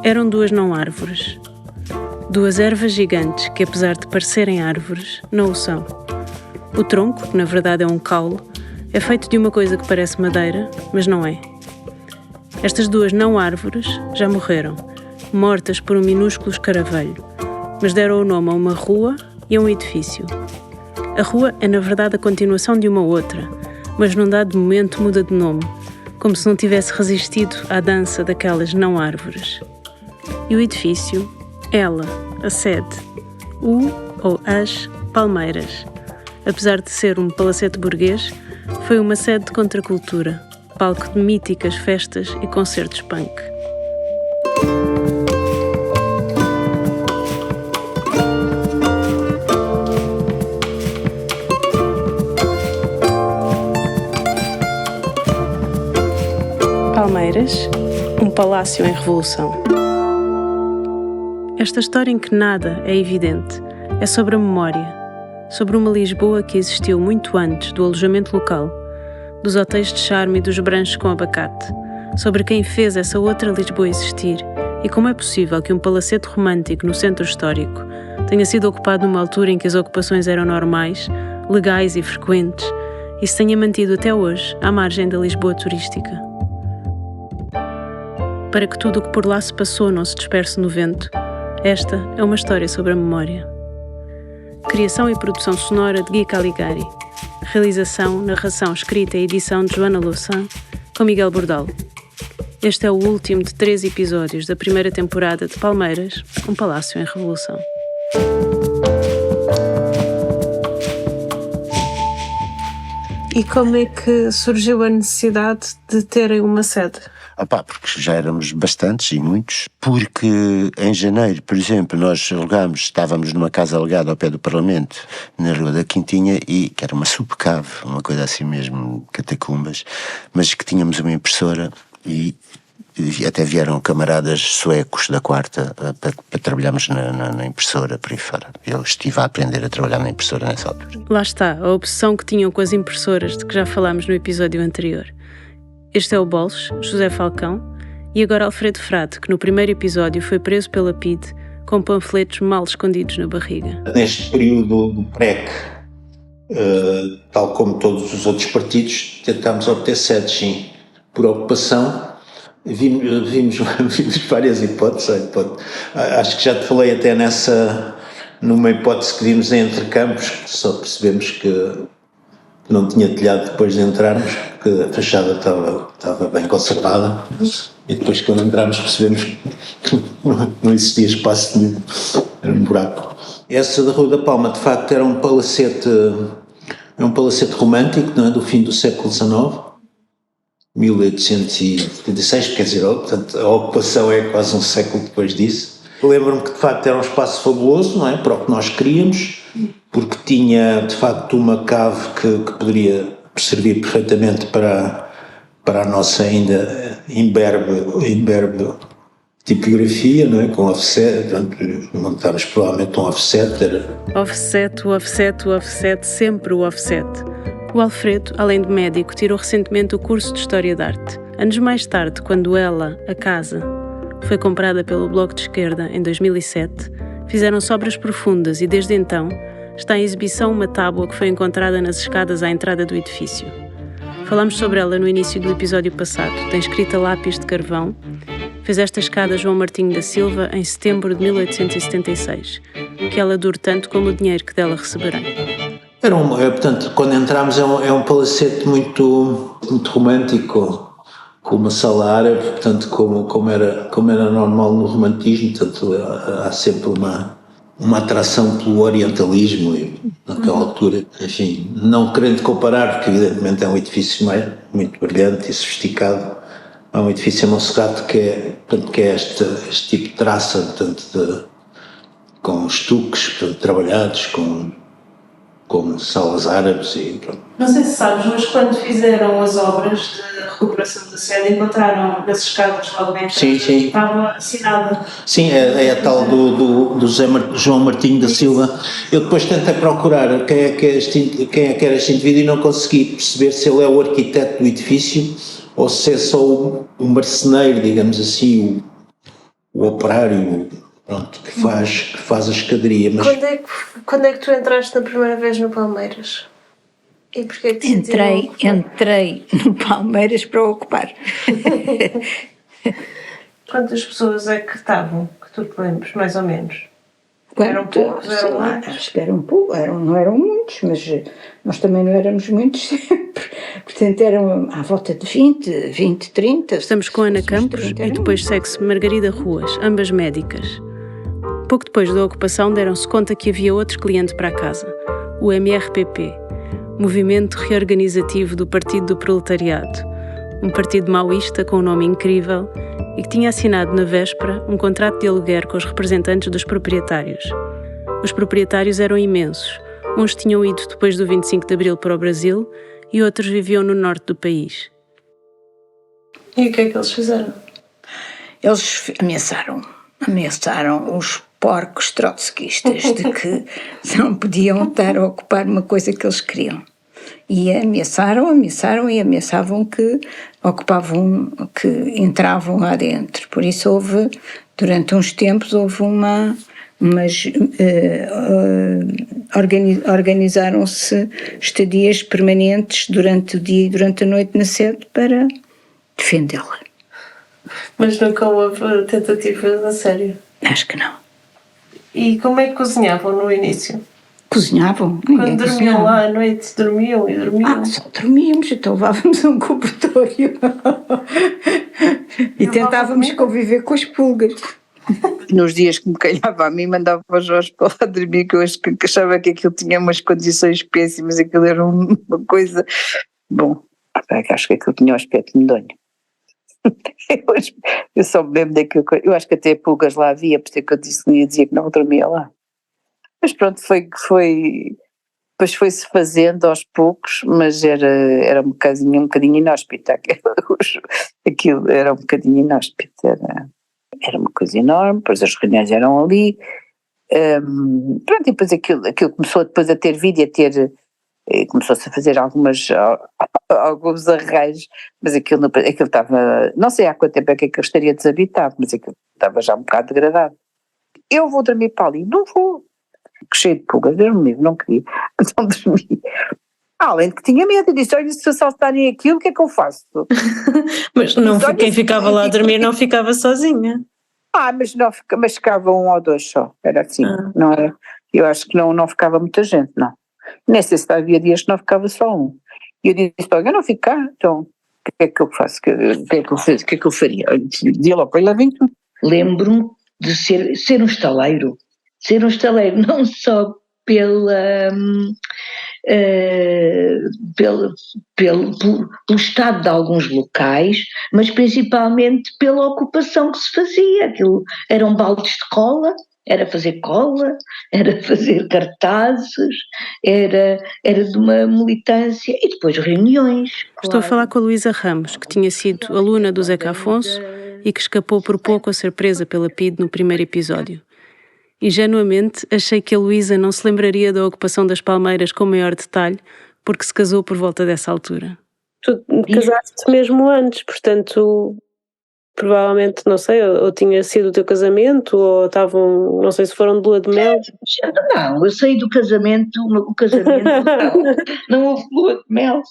Eram duas não-árvores. Duas ervas gigantes que, apesar de parecerem árvores, não o são. O tronco, que na verdade é um caule, é feito de uma coisa que parece madeira, mas não é. Estas duas não-árvores já morreram, mortas por um minúsculo escaravelho, mas deram o nome a uma rua e a um edifício. A rua é na verdade a continuação de uma outra, mas num dado momento muda de nome, como se não tivesse resistido à dança daquelas não-árvores. E o edifício, ela, a sede, o ou as Palmeiras. Apesar de ser um palacete burguês, foi uma sede de contracultura, palco de míticas festas e concertos punk. Palmeiras, um palácio em revolução. Esta história em que nada é evidente é sobre a memória, sobre uma Lisboa que existiu muito antes do alojamento local, dos hotéis de charme e dos branchos com abacate, sobre quem fez essa outra Lisboa existir e como é possível que um palacete romântico no centro histórico tenha sido ocupado numa altura em que as ocupações eram normais, legais e frequentes e se tenha mantido até hoje à margem da Lisboa turística. Para que tudo o que por lá se passou não se disperse no vento, esta é uma história sobre a memória. Criação e produção sonora de Gui Caligari. Realização, narração, escrita e edição de Joana Louçã, com Miguel Bordal. Este é o último de 3 episódios da primeira temporada de Palmeiras, um palácio em revolução. E como é que surgiu a necessidade de terem uma sede? Porque já éramos bastantes e muitos, porque em janeiro, por exemplo, nós estávamos numa casa alugada ao pé do Parlamento, na Rua da Quintinha, e que era uma subcave, uma coisa assim mesmo, catacumbas, mas que tínhamos uma impressora e até vieram camaradas suecos da quarta para trabalharmos na impressora por aí fora. Eu estive a aprender a trabalhar na impressora nessa altura. Lá está, a obsessão que tinham com as impressoras de que já falámos no episódio anterior. Este é o Boles, José Falcão, e agora Alfredo Frade, que no primeiro episódio foi preso pela PIDE com panfletos mal escondidos na barriga. Neste período do PREC, tal como todos os outros partidos, tentámos obter sedes, sim, por ocupação. Vimos várias hipóteses. Acho que já te falei até numa hipótese que vimos em Entrecampos, que só percebemos que não tinha telhado depois de entrarmos, porque a fachada estava bem conservada, e depois quando entramos percebemos que não existia espaço nenhum, era um buraco. Essa da Rua da Palma de facto era um palacete romântico, não é? Do fim do século XIX, 1876, quer dizer, portanto, a ocupação é quase um século depois disso. Lembro-me que de facto era um espaço fabuloso, não é? Para o que nós queríamos, porque tinha de facto uma cave que poderia servir perfeitamente para a nossa ainda imberbe tipografia, não é? Com offset, montámos provavelmente um offset. O offset, sempre o offset. O Alfredo, além de médico, tirou recentemente o curso de História da Arte. Anos mais tarde, quando ela, a casa, foi comprada pelo Bloco de Esquerda em 2007, fizeram-se obras profundas e desde então está em exibição uma tábua que foi encontrada nas escadas à entrada do edifício. Falámos sobre ela no início do episódio passado. Tem escrita a lápis de carvão. Fez esta escada João Martinho da Silva em setembro de 1876. Que ela dure tanto como o dinheiro que dela receberão. Portanto, quando entramos é um palacete muito romântico, com uma sala árabe, portanto, como era normal no romantismo, portanto, há sempre uma atração pelo orientalismo e naquela altura, enfim, não querendo comparar, porque evidentemente é um edifício muito brilhante e sofisticado, é um edifício em Monserrate que é este tipo de traça, portanto, com estuques, portanto, trabalhados, com salas árabes e pronto. Não sei se sabes, mas quando fizeram as obras de recuperação da sede, encontraram nas escadas logo dentro. Sim. Estava assinada. Sim, é a tal do João Martinho da Silva. Eu depois tentei procurar quem é que era este indivíduo e não consegui perceber se ele é o arquiteto do edifício ou se é só o marceneiro, digamos assim, o operário, pronto, que faz a escadaria. Mas Quando é que tu entraste na primeira vez no Palmeiras? E porquê que Entrei no Palmeiras para ocupar. Quantas pessoas é que estavam, que tu te lembres, mais ou menos? Eram poucos, eram muitos? Acho que eram poucos, não eram muitos, mas nós também não éramos muitos sempre. Portanto, eram à volta de 20, 30. Estamos com Ana Campos e depois segue-se Margarida Ruas, ambas médicas. Pouco depois da ocupação deram-se conta que havia outro cliente para a casa, o MRPP, Movimento Reorganizativo do Partido do Proletariado, um partido maoísta com um nome incrível e que tinha assinado na véspera um contrato de aluguer com os representantes dos proprietários. Os proprietários eram imensos. Uns tinham ido depois do 25 de Abril para o Brasil e outros viviam no norte do país. E o que é que eles fizeram? Eles ameaçaram os porcos trotskistas de que não podiam estar a ocupar uma coisa que eles queriam. E ameaçavam que ocupavam, que entravam lá dentro. Por isso durante uns tempos organizaram-se estadias permanentes durante o dia e durante a noite na sede para defendê-la. Mas nunca houve tentativas a sério? Acho que não. E como é que cozinhavam no início? Cozinhavam? Quando dormiam lá à noite, dormiam? Só dormíamos, então levávamos a um cobertório e tentávamos conviver com as pulgas. Nos dias que me calhava a mim, mandava o Jorge para lá dormir, que eu achava que aquilo tinha umas condições péssimas, aquilo era uma coisa... Bom, acho que aquilo tinha um aspecto medonho. Eu só me lembro daquilo, eu acho que até pulgas lá havia, por isso que eu dizia que não dormia lá. Mas pronto, depois foi-se fazendo aos poucos, mas era um bocadinho inóspito. Aquilo era um bocadinho inóspito, era uma coisa enorme, depois as reuniões eram ali, pronto, e depois aquilo começou depois a ter vida e começou-se a fazer alguns arranjos, mas aquilo estava, não sei há quanto tempo é que aquilo estaria desabitado, mas aquilo estava já um bocado degradado. Eu vou dormir para ali, não vou, cheio de pulgas, Deus me livre, não queria, mas não dormi. Além de que tinha medo, eu disse, olha, se assaltarem aquilo, o que é que eu faço? Mas quem ficava lá a dormir não ficava sozinha. Mas ficava um ou dois só, era assim, não era, eu acho que não ficava muita gente, não. Nem sei se havia dias que não ficava só um. E eu disse, olha, eu não fico cá, então, o que é que eu faço? O que é que eu faria? Eu dizia logo, olha, vem tu. Lembro-me de ser um estaleiro. Ser um estaleiro não só pelo estado de alguns locais, mas principalmente pela ocupação que se fazia. Aquilo eram baldes de cola, era fazer cola, era fazer cartazes, era de uma militância e depois reuniões. Estou a falar com a Luísa Ramos, que tinha sido aluna do Zeca Afonso e que escapou por pouco a ser presa pela PIDE no primeiro episódio. Ingenuamente, achei que a Luísa não se lembraria da ocupação das Palmeiras com maior detalhe, porque se casou por volta dessa altura. Tu casaste mesmo antes, portanto, provavelmente, não sei, ou tinha sido o teu casamento, ou estavam, não sei se foram de lua de mel. Não, eu saí do casamento, não houve lua de mel,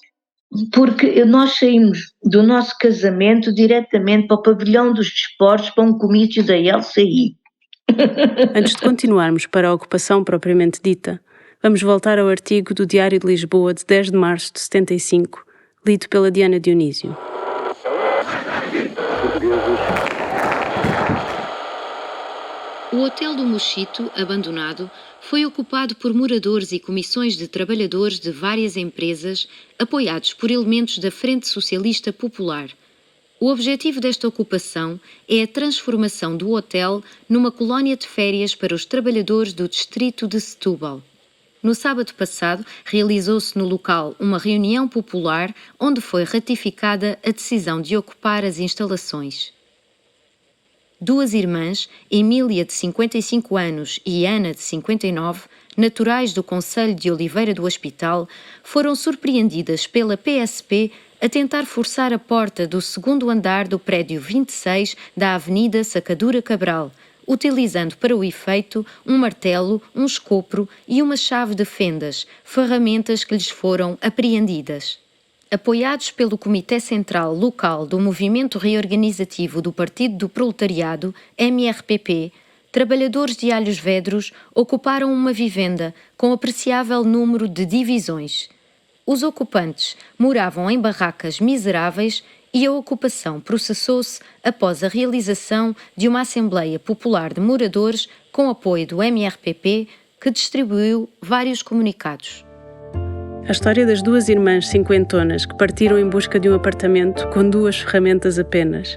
porque nós saímos do nosso casamento diretamente para o pavilhão dos desportos, para um comício da LCI. Antes de continuarmos para a ocupação propriamente dita, vamos voltar ao artigo do Diário de Lisboa de 10 de março de 75, lido pela Diana Dionísio. O Hotel do Mochito, abandonado, foi ocupado por moradores e comissões de trabalhadores de várias empresas, apoiados por elementos da Frente Socialista Popular. O objetivo desta ocupação é a transformação do hotel numa colónia de férias para os trabalhadores do distrito de Setúbal. No sábado passado, realizou-se no local uma reunião popular onde foi ratificada a decisão de ocupar as instalações. Duas irmãs, Emília, de 55 anos, e Ana, de 59, naturais do concelho de Oliveira do Hospital, foram surpreendidas pela PSP a tentar forçar a porta do segundo andar do prédio 26 da Avenida Sacadura Cabral, utilizando para o efeito um martelo, um escopro e uma chave de fendas, ferramentas que lhes foram apreendidas. Apoiados pelo Comitê Central Local do Movimento Reorganizativo do Partido do Proletariado, MRPP, trabalhadores de Alhos Vedros ocuparam uma vivenda com apreciável número de divisões. Os ocupantes moravam em barracas miseráveis e a ocupação processou-se após a realização de uma Assembleia Popular de Moradores com apoio do MRPP, que distribuiu vários comunicados. A história das duas irmãs cinquentonas que partiram em busca de um apartamento com 2 ferramentas apenas.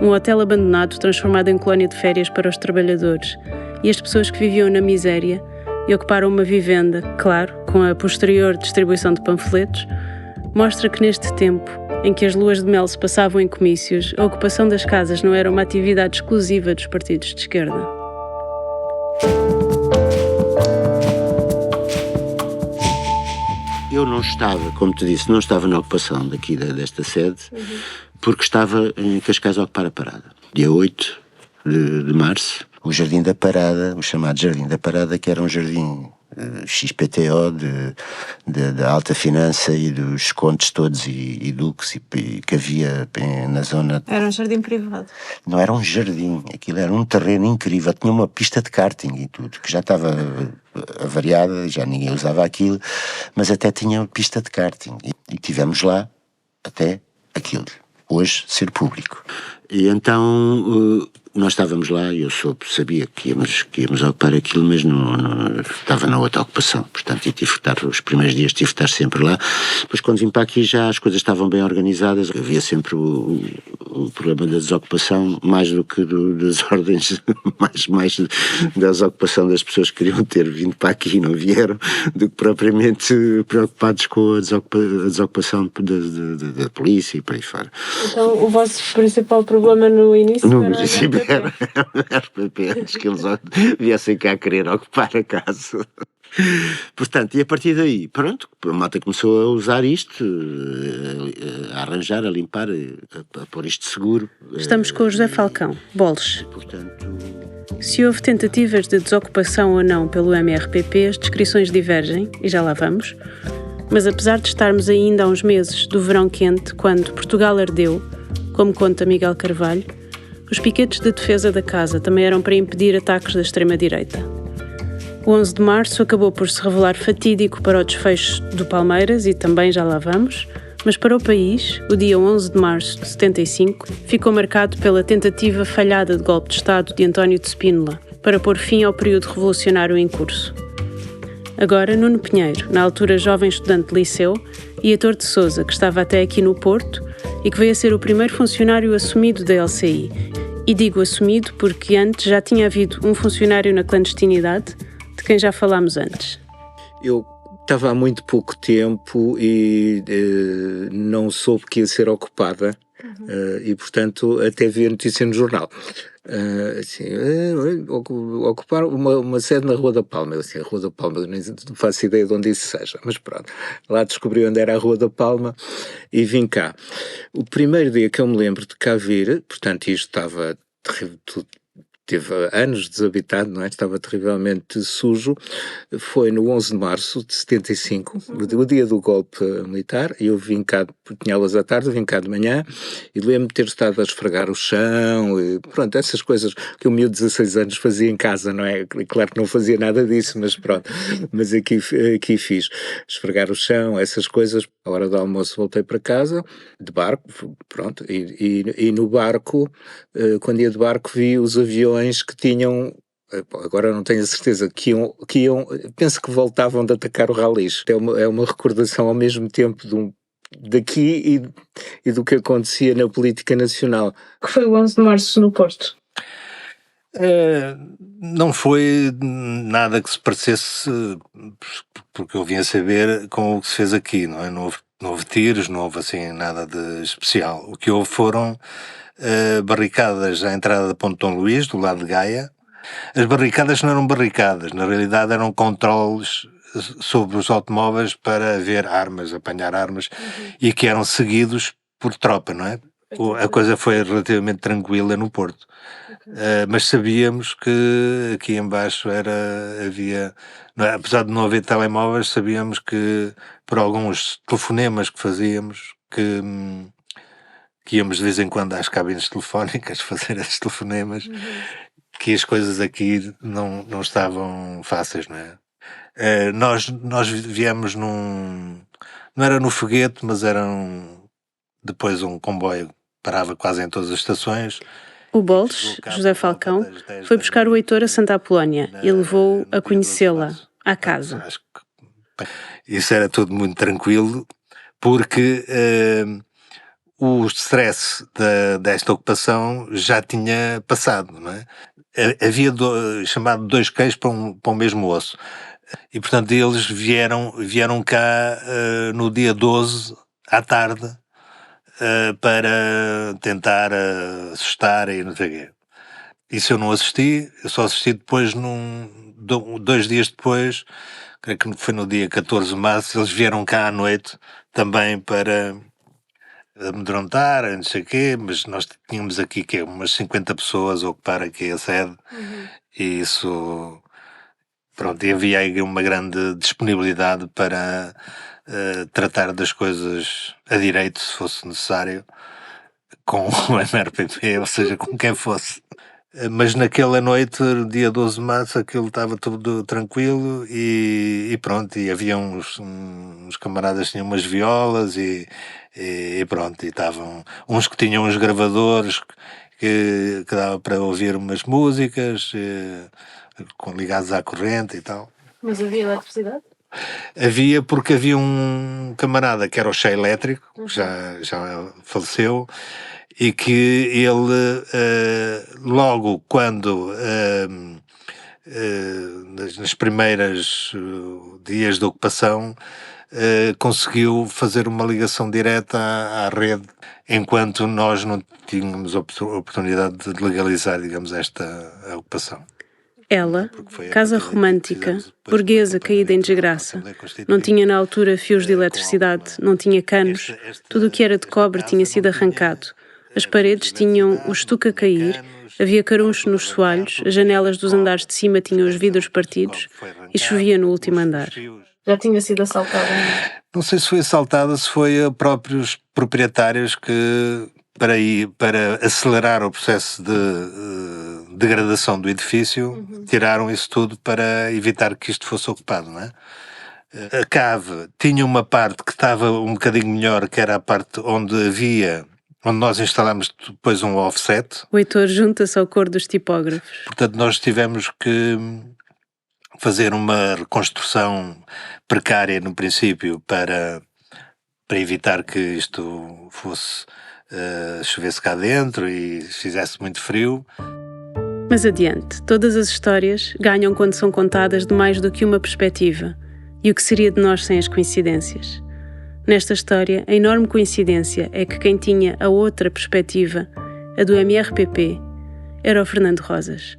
Um hotel abandonado transformado em colónia de férias para os trabalhadores e as pessoas que viviam na miséria e ocuparam uma vivenda, claro, com a posterior distribuição de panfletos, mostra que neste tempo, em que as luas de mel se passavam em comícios, a ocupação das casas não era uma atividade exclusiva dos partidos de esquerda. Eu não estava, como te disse, não estava na ocupação daqui desta sede, porque estava em Cascais a ocupar a Parada. Dia 8 de março, o Jardim da Parada, o chamado Jardim da Parada, que era um jardim XPTO de alta finança e dos contos todos e duques que havia na zona. Era um jardim privado. Não era um jardim, aquilo era um terreno incrível, tinha uma pista de karting e tudo, que já estava avariada, já ninguém usava aquilo, mas até tinha uma pista de karting e tivemos lá até aquilo, hoje ser público. E então nós estávamos lá e eu sabia que íamos ocupar aquilo, mas não estava na outra ocupação, portanto tive que estar, os primeiros dias tive que estar sempre lá. Depois quando vim para aqui já as coisas estavam bem organizadas, havia sempre o problema da desocupação, mais do que das ordens, mais da desocupação das pessoas que queriam ter vindo para aqui e não vieram, do que propriamente preocupados com a desocupação da polícia e por aí fora. Então o vosso principal problema no início No era princípio era RPP, acho que eles viessem cá querer ocupar a casa. Portanto, e a partir daí, pronto, a malta começou a usar isto, a arranjar, a limpar, a pôr isto seguro. Estamos com o José Falcão, Boles. Portanto, Se houve tentativas de desocupação ou não pelo MRPP, as descrições divergem, e já lá vamos, mas apesar de estarmos ainda há uns meses do verão quente, quando Portugal ardeu, como conta Miguel Carvalho, os piquetes de defesa da casa também eram para impedir ataques da extrema-direita. O 11 de março acabou por se revelar fatídico para o desfecho do Palmeiras, e também já lá vamos, mas para o país, o dia 11 de março de 75 ficou marcado pela tentativa falhada de golpe de Estado de António de Spínola para pôr fim ao período revolucionário em curso. Agora, Nuno Pinheiro, na altura jovem estudante de liceu, e Heitor de Sousa, que estava até aqui no Porto e que veio a ser o primeiro funcionário assumido da LCI. E digo assumido porque antes já tinha havido um funcionário na clandestinidade, de quem já falámos antes. Eu estava há muito pouco tempo e não soube que ia ser ocupada, e portanto até vi a notícia no jornal. Ocupar uma sede na Rua da Palma. Eu assim, a Rua da Palma, não faço ideia de onde isso seja, mas pronto, lá descobri onde era a Rua da Palma e vim cá. O primeiro dia que eu me lembro de cá vir, portanto isto estava teve anos desabitado, não é? Estava terrivelmente sujo, foi no 11 de março de 75, o dia do golpe militar, e eu vim cá, tinha aulas à tarde, vim cá de manhã, e lembro-me de ter estado a esfregar o chão, e pronto, essas coisas que o miúdo de 16 anos fazia em casa, não é? Claro que não fazia nada disso, mas pronto, mas aqui fiz, esfregar o chão, essas coisas. À hora do almoço voltei para casa, de barco, pronto, e no barco, quando ia de barco, vi os aviões que tinham, agora não tenho a certeza, que iam, penso que voltavam de atacar o Ralis. É uma recordação ao mesmo tempo daqui e do que acontecia na política nacional. Que foi o 11 de março no Porto? Não foi nada que se parecesse, porque eu vim a saber, com o que se fez aqui, não é? Não houve tiros, não houve assim nada de especial. O que houve foram barricadas à entrada da Ponte Dom Luís, do lado de Gaia. As barricadas não eram barricadas, na realidade eram controles sobre os automóveis para ver armas, apanhar armas, e que eram seguidos por tropa, não é? A coisa foi relativamente tranquila no Porto. Mas sabíamos que aqui embaixo havia, não é? Apesar de não haver telemóveis, sabíamos que por alguns telefonemas que fazíamos, que íamos de vez em quando às cabines telefónicas fazer esses telefonemas, que as coisas aqui não estavam fáceis, não é? Nós viemos não era no Foguete, mas depois um comboio parava quase em todas as estações. O Boles, José Falcão, foi buscar o Heitor a Santa Apolónia e levou-o a conhecê-la, à casa. Acho que isso era tudo muito tranquilo, porque o stress desta ocupação já tinha passado, não é? Havia chamado 2 queijos para um mesmo osso. E, portanto, eles vieram cá no dia 12, à tarde, para tentar assustar e não sei o quê. Isso eu não assisti, eu só assisti depois, 2 dias depois, creio que foi no dia 14 de março, eles vieram cá à noite também para amedrontar, não sei o quê, mas nós tínhamos aqui umas 50 pessoas a ocupar aqui a sede, e isso, pronto, e havia aí uma grande disponibilidade para tratar das coisas a direito, se fosse necessário, com o MRPP, ou seja, com quem fosse. Mas naquela noite, dia 12 de março, aquilo estava tudo tranquilo e pronto, e havia uns camaradas que tinham umas violas e pronto, e estavam uns que tinham uns gravadores que dava para ouvir umas músicas ligados à corrente e tal. Mas havia eletricidade? Havia, porque havia um camarada que era o Cheio Elétrico, que já faleceu, e que ele, logo quando, nas primeiras dias de ocupação, conseguiu fazer uma ligação direta à rede, enquanto nós não tínhamos oportunidade de legalizar, digamos, esta ocupação. Ela, casa romântica, burguesa caída em desgraça, não tinha na altura fios de eletricidade, não tinha canos, tudo o que era de cobre tinha sido arrancado. As paredes tinham o estuque a cair, havia caruncho nos soalhos, as janelas dos andares de cima tinham os vidros partidos e chovia no último andar. Já tinha sido assaltada? Não sei se foi assaltada, se foi a próprios proprietários que, para acelerar o processo de degradação do edifício, tiraram isso tudo para evitar que isto fosse ocupado, não é? A cave tinha uma parte que estava um bocadinho melhor, que era a parte onde nós instalámos depois um offset. O Heitor junta-se ao coro dos tipógrafos. Portanto, nós tivemos que fazer uma reconstrução precária no princípio para evitar que isto fosse chovesse cá dentro e fizesse muito frio. Mas adiante, todas as histórias ganham quando são contadas de mais do que uma perspectiva. E o que seria de nós sem as coincidências? Nesta história, a enorme coincidência é que quem tinha a outra perspectiva, a do MRPP, era o Fernando Rosas.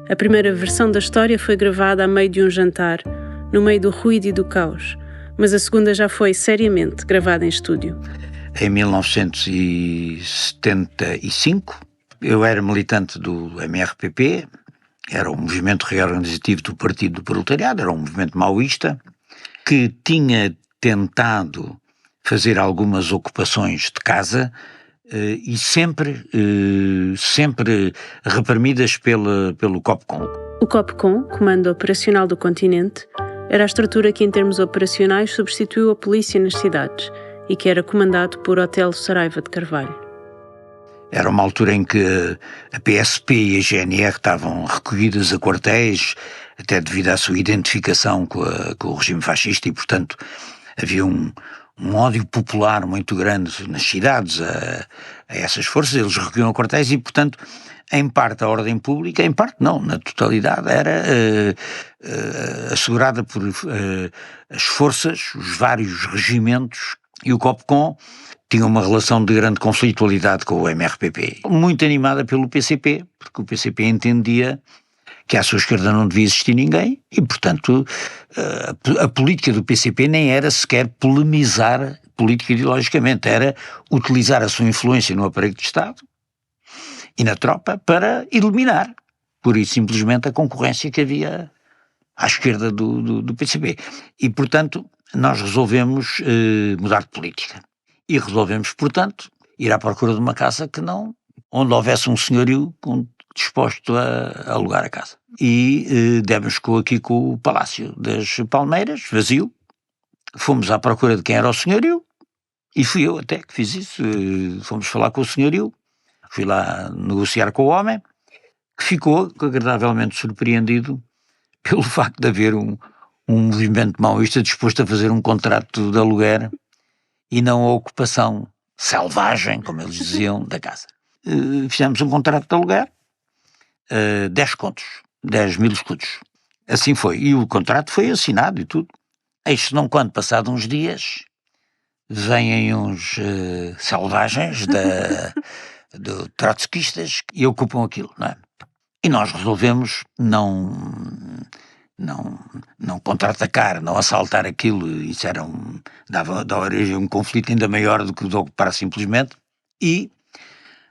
A primeira versão da história foi gravada a meio de um jantar, no meio do ruído e do caos, mas a segunda já foi seriamente gravada em estúdio. Em 1975, eu era militante do MRPP, era o Movimento Reorganizativo do Partido do Proletariado, era um movimento maoísta, que tinha tentado fazer algumas ocupações de casa e sempre reprimidas pelo COPCON. O COPCON, Comando Operacional do Continente, era a estrutura que em termos operacionais substituiu a polícia nas cidades e que era comandado por Otelo Saraiva de Carvalho. Era uma altura em que a PSP e a GNR estavam recolhidas a quartéis, até devido à sua identificação com o regime fascista, e portanto havia um ódio popular muito grande nas cidades a essas forças. Eles recolhiam a quartéis e, portanto, em parte a ordem pública, em parte não, na totalidade, era assegurada por as forças, os vários regimentos, e o COPCON tinha uma relação de grande conflitualidade com o MRPP, muito animada pelo PCP, porque o PCP entendia que à sua esquerda não devia existir ninguém e, portanto, a política do PCP nem era sequer polemizar política ideologicamente, era utilizar a sua influência no aparelho de Estado e na tropa para eliminar, pura e simplesmente, a concorrência que havia à esquerda do PCP. E, portanto, nós resolvemos mudar de política. E resolvemos, portanto, ir à procura de uma casa onde houvesse um senhorio disposto a alugar a casa. E demos aqui com o Palácio das Palmeiras, vazio. Fomos à procura de quem era o senhorio, e fui eu até que fiz isso. Fomos falar com o senhorio, fui lá negociar com o homem, que ficou agradavelmente surpreendido pelo facto de haver um movimento maoísta disposto a fazer um contrato de aluguer e não a ocupação selvagem, como eles diziam, da casa. Fizemos um contrato de aluguer, 10 contos, 10.000 escudos. Assim foi. E o contrato foi assinado e tudo. Eis não quando, passado uns dias, vêm uns selvagens de trotskistas e ocupam aquilo, não é? E nós resolvemos não contra-atacar, não assaltar aquilo. Isso dava origem a um conflito ainda maior do que o de ocupar simplesmente. E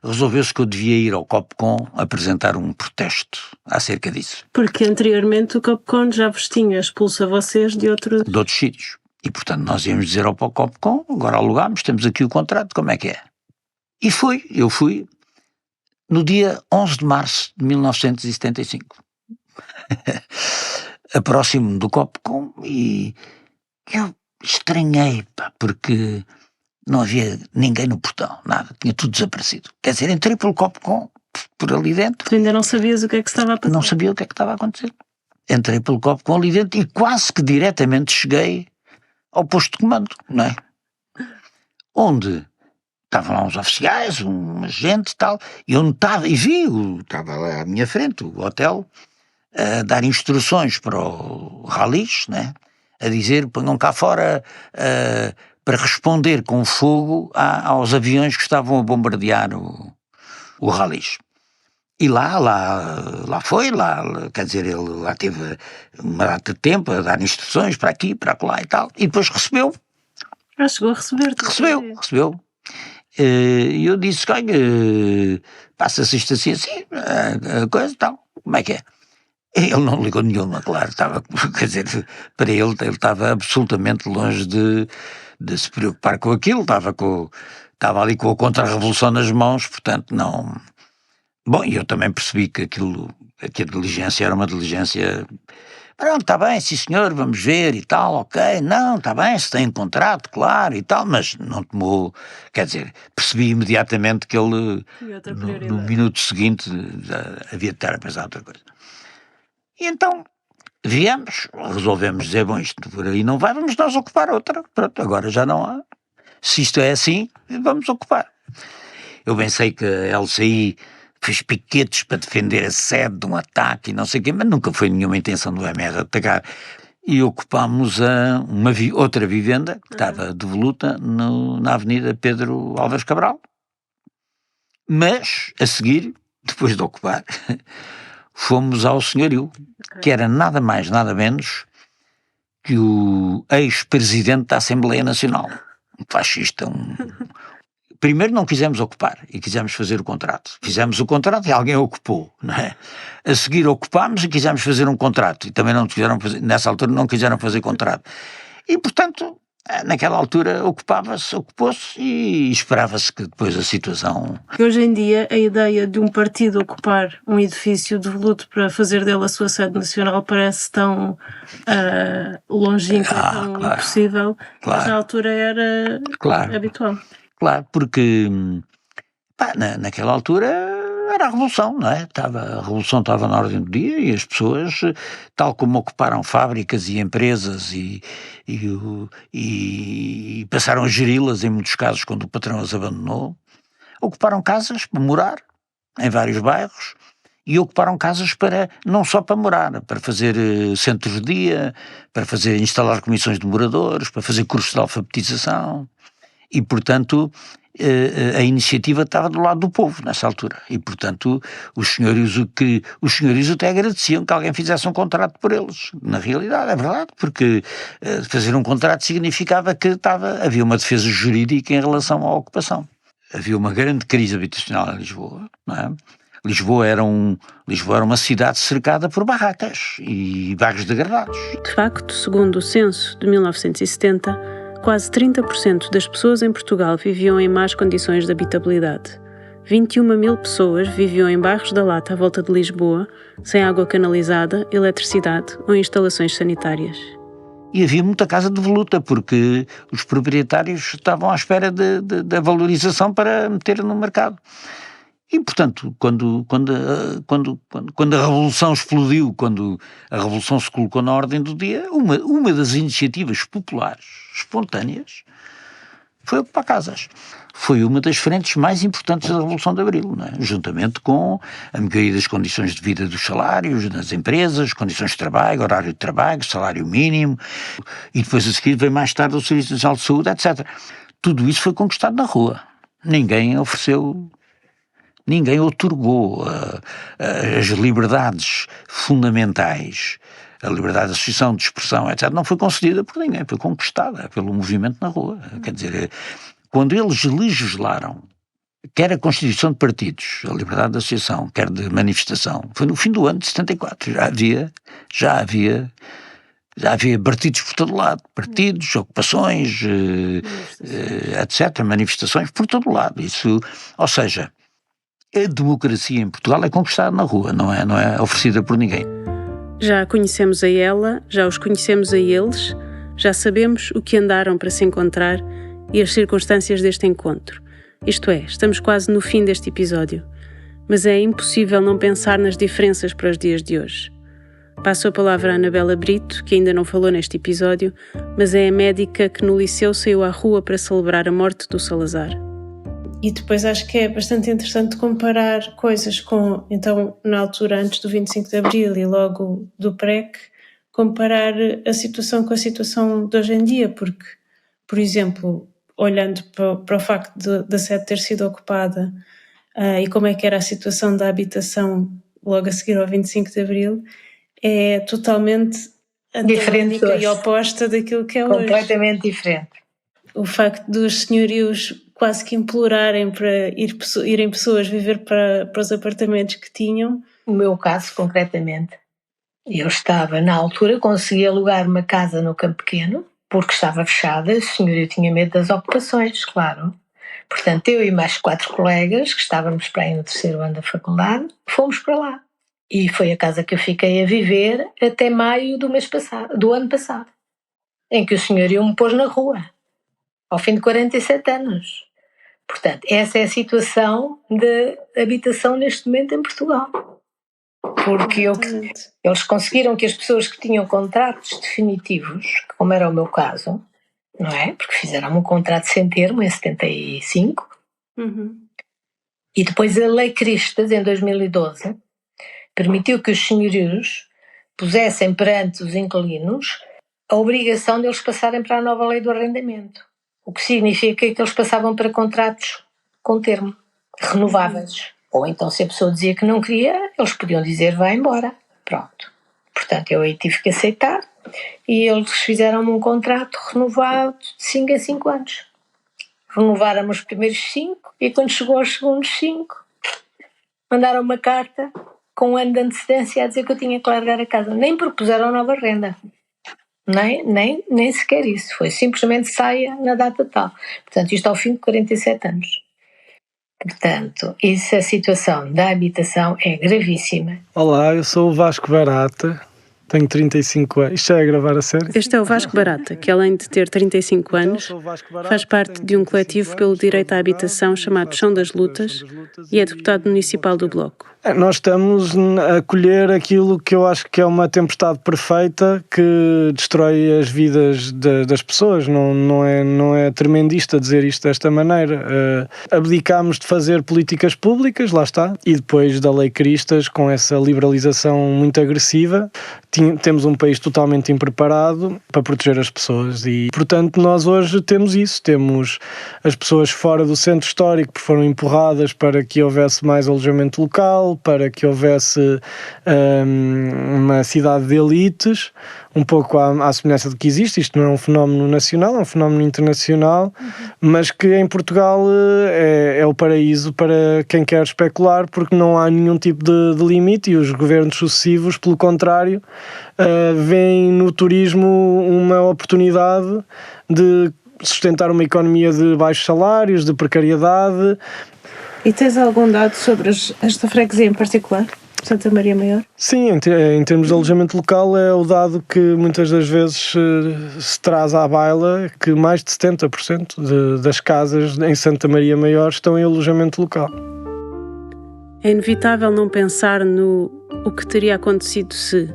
resolveu-se que eu devia ir ao Copcon apresentar um protesto acerca disso. Porque anteriormente o Copcon já vos tinha expulso a vocês de outros sítios. E, portanto, nós íamos dizer ao Copcon, agora alugámos, temos aqui o contrato, como é que é? E eu fui no dia 11 de março de 1975. Aproximo-me do Copcon e eu estranhei, porque não havia ninguém no portão, nada, tinha tudo desaparecido. Quer dizer, entrei pelo Copcon, por ali dentro. Tu ainda não sabias o que é que estava a passar? Não sabia o que é que estava a acontecer. Entrei pelo Copcon ali dentro e quase que diretamente cheguei ao posto de comando, não é? Onde estavam lá uns oficiais, uma gente e tal, e onde estava lá à minha frente, o hotel, a dar instruções para o Ralis, né? A dizer, ponham cá fora para responder com fogo aos aviões que estavam a bombardear o Ralis. E lá foi, quer dizer, ele lá teve uma data de tempo a dar instruções para aqui, para lá e tal, e depois recebeu. Chegou a receber. Recebeu. E eu disse, passa-se isto assim, a coisa e tal, como é que é? Ele não ligou nenhuma, claro, quer dizer, para ele estava absolutamente longe de se preocupar com aquilo, estava ali com a contra-revolução nas mãos, portanto não... Bom, e eu também percebi que a diligência era uma diligência... Pronto, está bem, sim senhor, vamos ver e tal, ok, não, está bem, se tem contrato, claro e tal, mas não tomou, quer dizer, percebi imediatamente que ele, no minuto seguinte, havia de estar a pensar outra coisa. E então, resolvemos dizer, bom, isto por aí não vai, vamos nós ocupar outra, pronto, agora já não há, se isto é assim, vamos ocupar. Eu pensei que a LCI fez piquetes para defender a sede de um ataque e não sei o quê, mas nunca foi nenhuma intenção do MR atacar. E ocupámos outra vivenda que estava devoluta na Avenida Pedro Álvares Cabral. Mas, a seguir, depois de ocupar, fomos ao senhorio, que era nada mais, nada menos que o ex-presidente da Assembleia Nacional, um fascista, Primeiro não quisemos ocupar e quisemos fazer o contrato. Fizemos o contrato e alguém ocupou, não é? A seguir ocupámos e quisemos fazer um contrato e também nessa altura não quiseram fazer contrato. E, portanto, naquela altura ocupou-se e esperava-se que depois a situação... Hoje em dia a ideia de um partido ocupar um edifício devoluto para fazer dele a sua sede nacional parece tão longínqua, tão impossível, mas na altura era habitual. Claro, porque naquela altura era a revolução, não é? A revolução estava na ordem do dia e as pessoas, tal como ocuparam fábricas e empresas e passaram a geri-las em muitos casos quando o patrão as abandonou, ocuparam casas para morar em vários bairros e ocuparam casas não só para morar, para fazer centros de dia, para instalar comissões de moradores, para fazer cursos de alfabetização. E, portanto, a iniciativa estava do lado do povo nessa altura e, portanto, os senhorios até agradeciam que alguém fizesse um contrato por eles. Na realidade, é verdade, porque fazer um contrato significava que havia uma defesa jurídica em relação à ocupação. Havia uma grande crise habitacional em Lisboa, não é? Lisboa era uma cidade cercada por barracas e bairros degradados. De facto, segundo o censo de 1970, quase 30% das pessoas em Portugal viviam em más condições de habitabilidade. 21.000 pessoas viviam em bairros da Lata à volta de Lisboa, sem água canalizada, eletricidade ou instalações sanitárias. E havia muita casa de voluta, porque os proprietários estavam à espera da valorização para meter no mercado. E, portanto, quando a Revolução explodiu, quando a Revolução se colocou na ordem do dia, uma das iniciativas populares, espontâneas, foi ocupar casas. Foi uma das frentes mais importantes da Revolução de Abril, não é? Juntamente com a melhoria das condições de vida dos salários, das empresas, condições de trabalho, horário de trabalho, salário mínimo, e depois a seguir veio mais tarde o Serviço Nacional de Saúde, etc. Tudo isso foi conquistado na rua. Ninguém otorgou as liberdades fundamentais, a liberdade de associação, de expressão, etc., não foi concedida por ninguém, foi conquistada pelo movimento na rua. Quer dizer, quando eles legislaram, quer a constituição de partidos, a liberdade de associação, quer de manifestação, foi no fim do ano de 74, já havia partidos por todo lado, partidos, ocupações, etc., manifestações por todo lado. Isso, ou seja, a democracia em Portugal é conquistada na rua, não é oferecida por ninguém. Já a conhecemos a ela, já os conhecemos a eles, já sabemos o que andaram para se encontrar e as circunstâncias deste encontro. Isto é, estamos quase no fim deste episódio, mas é impossível não pensar nas diferenças para os dias de hoje. Passo a palavra à Anabela Brito, que ainda não falou neste episódio, mas é a médica que no liceu saiu à rua para celebrar a morte do Salazar. E depois acho que é bastante interessante comparar coisas com, então, na altura antes do 25 de Abril e logo do PREC, comparar a situação com a situação de hoje em dia, porque, por exemplo, olhando para o facto da sede ter sido ocupada e como é que era a situação da habitação logo a seguir ao 25 de Abril, é totalmente antagónica e oposta daquilo que é hoje. Completamente diferente. O facto dos senhorios quase que implorarem para irem pessoas viver para os apartamentos que tinham. No meu caso, concretamente, eu estava, na altura, consegui alugar uma casa no Campo Pequeno, porque estava fechada, o senhorio tinha medo das ocupações, claro. Portanto, eu e mais 4 colegas, que estávamos para aí no 3º ano da faculdade, fomos para lá. E foi a casa que eu fiquei a viver até maio do ano passado, em que o senhorio me pôs na rua, ao fim de 47 anos. Portanto, essa é a situação de habitação neste momento em Portugal. Porque eles conseguiram que as pessoas que tinham contratos definitivos, como era o meu caso, não é? Porque fizeram um contrato sem termo em 75, e depois a Lei Cristas, em 2012, permitiu que os senhorios pusessem perante os inquilinos a obrigação de eles passarem para a nova lei do arrendamento. O que significa que eles passavam para contratos com termo, renováveis. Ou então, se a pessoa dizia que não queria, eles podiam dizer, vai embora. Pronto. Portanto, eu aí tive que aceitar e eles fizeram-me um contrato renovado de 5 em 5 anos. Renovaram os primeiros 5 e quando chegou aos segundos 5, mandaram uma carta com um ano de antecedência a dizer que eu tinha que largar a casa. Nem propuseram nova renda. Nem sequer isso. Foi simplesmente saia na data tal. Portanto, isto ao fim de 47 anos. Portanto, essa situação da habitação é gravíssima. Olá, eu sou o Vasco Barata, tenho 35 anos. Isto é a gravar a sério? Este é o Vasco Barata, que além de ter 35 anos, faz parte de um coletivo pelo direito à habitação chamado Chão das Lutas e é deputado municipal do Bloco. Nós estamos a colher aquilo que eu acho que é uma tempestade perfeita que destrói as vidas das pessoas. Não é tremendista dizer isto desta maneira. Abdicámos de fazer políticas públicas, lá está, e depois da lei Cristas, com essa liberalização muito agressiva, temos um país totalmente impreparado para proteger as pessoas e, portanto, nós hoje temos isso. Temos as pessoas fora do centro histórico que foram empurradas para que houvesse mais alojamento local, para que houvesse uma cidade de elites, um pouco à semelhança do que existe. Isto não é um fenómeno nacional, é um fenómeno internacional, mas que em Portugal é o paraíso para quem quer especular, porque não há nenhum tipo de limite e os governos sucessivos, pelo contrário, veem no turismo uma oportunidade de sustentar uma economia de baixos salários, de precariedade. E tens algum dado sobre esta freguesia em particular, Santa Maria Maior? Sim, em termos de alojamento local é o dado que muitas das vezes se traz à baila, que mais de 70% das casas em Santa Maria Maior estão em alojamento local. É inevitável não pensar no o que teria acontecido se,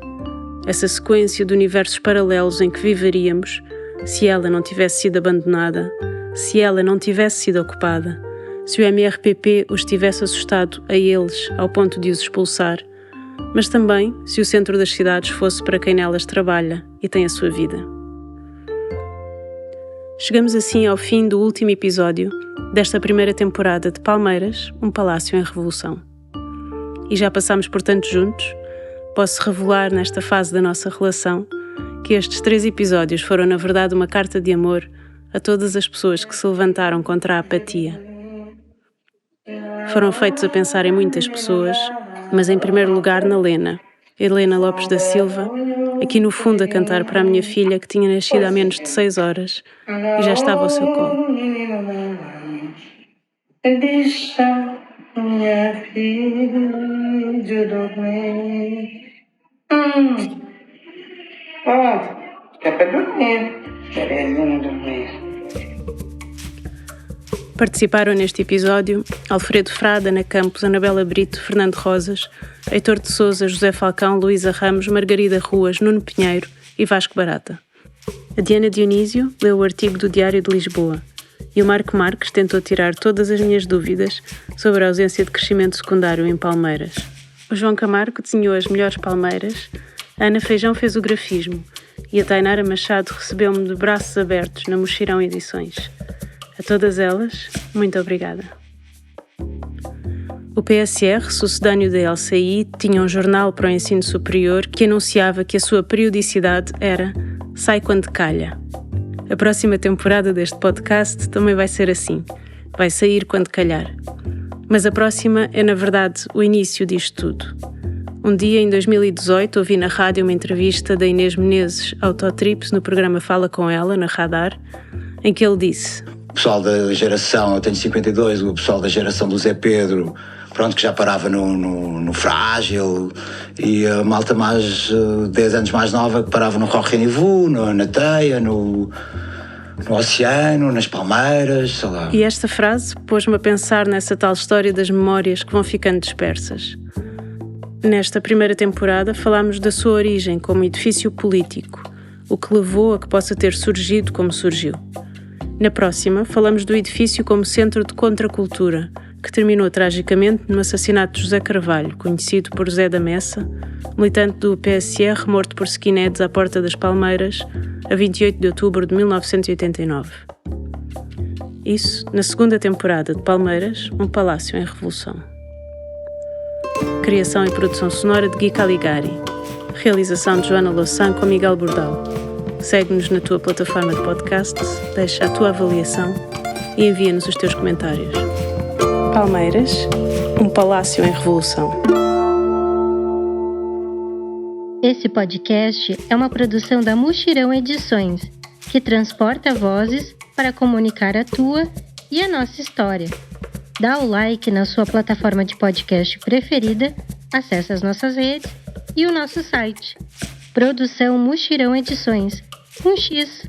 essa sequência de universos paralelos em que viveríamos, se ela não tivesse sido abandonada, se ela não tivesse sido ocupada, se o MRPP os tivesse assustado a eles ao ponto de os expulsar, mas também se o centro das cidades fosse para quem nelas trabalha e tem a sua vida. Chegamos assim ao fim do último episódio desta primeira temporada de Palmeiras, um Palácio em Revolução. E já passámos por tanto juntos, posso revelar nesta fase da nossa relação que estes 3 episódios foram na verdade uma carta de amor a todas as pessoas que se levantaram contra a apatia. Foram feitos a pensar em muitas pessoas, mas em primeiro lugar na Lena, Helena Lopes da Silva, aqui no fundo a cantar para a minha filha que tinha nascido há menos de 6 horas e já estava ao seu colo. Deixa minha filha dormir. É para dormir. Querendo dormir. Participaram neste episódio Alfredo Frada, Ana Campos, Anabela Brito, Fernando Rosas, Heitor de Sousa, José Falcão, Luísa Ramos, Margarida Ruas, Nuno Pinheiro e Vasco Barata. A Diana Dionísio leu o artigo do Diário de Lisboa e o Marco Marques tentou tirar todas as minhas dúvidas sobre a ausência de crescimento secundário em Palmeiras. O João Camargo desenhou as melhores palmeiras, a Ana Feijão fez o grafismo e a Tainara Machado recebeu-me de braços abertos na Mochirão Edições. A todas elas, muito obrigada. O PSR, sucedâneo da LCI, tinha um jornal para o ensino superior que anunciava que a sua periodicidade era Sai Quando Calha. A próxima temporada deste podcast também vai ser assim. Vai sair quando calhar. Mas a próxima é, na verdade, o início disto tudo. Um dia, em 2018, ouvi na rádio uma entrevista da Inês Menezes ao Autotrips no programa Fala Com Ela, na Radar, em que ele disse: o pessoal da geração, eu tenho 52, o pessoal da geração do Zé Pedro, pronto, que já parava no Frágil, e a malta mais 10 anos mais nova que parava no Rock Renivu, na Teia, no Oceano, nas Palmeiras, sei lá. E esta frase pôs-me a pensar nessa tal história das memórias que vão ficando dispersas. Nesta primeira temporada falámos da sua origem como edifício político, o que levou a que possa ter surgido como surgiu. Na próxima, falamos do edifício como centro de contracultura, que terminou tragicamente no assassinato de José Carvalho, conhecido por Zé da Messa, militante do PSR morto por skinheads à porta das Palmeiras, a 28 de outubro de 1989. Isso na segunda temporada de Palmeiras, um Palácio em Revolução. Criação e produção sonora de Gui Caligari. Realização de Joana Louçã com Miguel Bordal. Segue-nos na tua plataforma de podcasts, deixa a tua avaliação e envia-nos os teus comentários. Palmeiras, um Palácio em Revolução. Esse podcast é uma produção da Mochirão Edições, que transporta vozes para comunicar a tua e a nossa história. Dá o like na sua plataforma de podcast preferida, acesse as nossas redes e o nosso site. Produção Mochirão Edições, com X.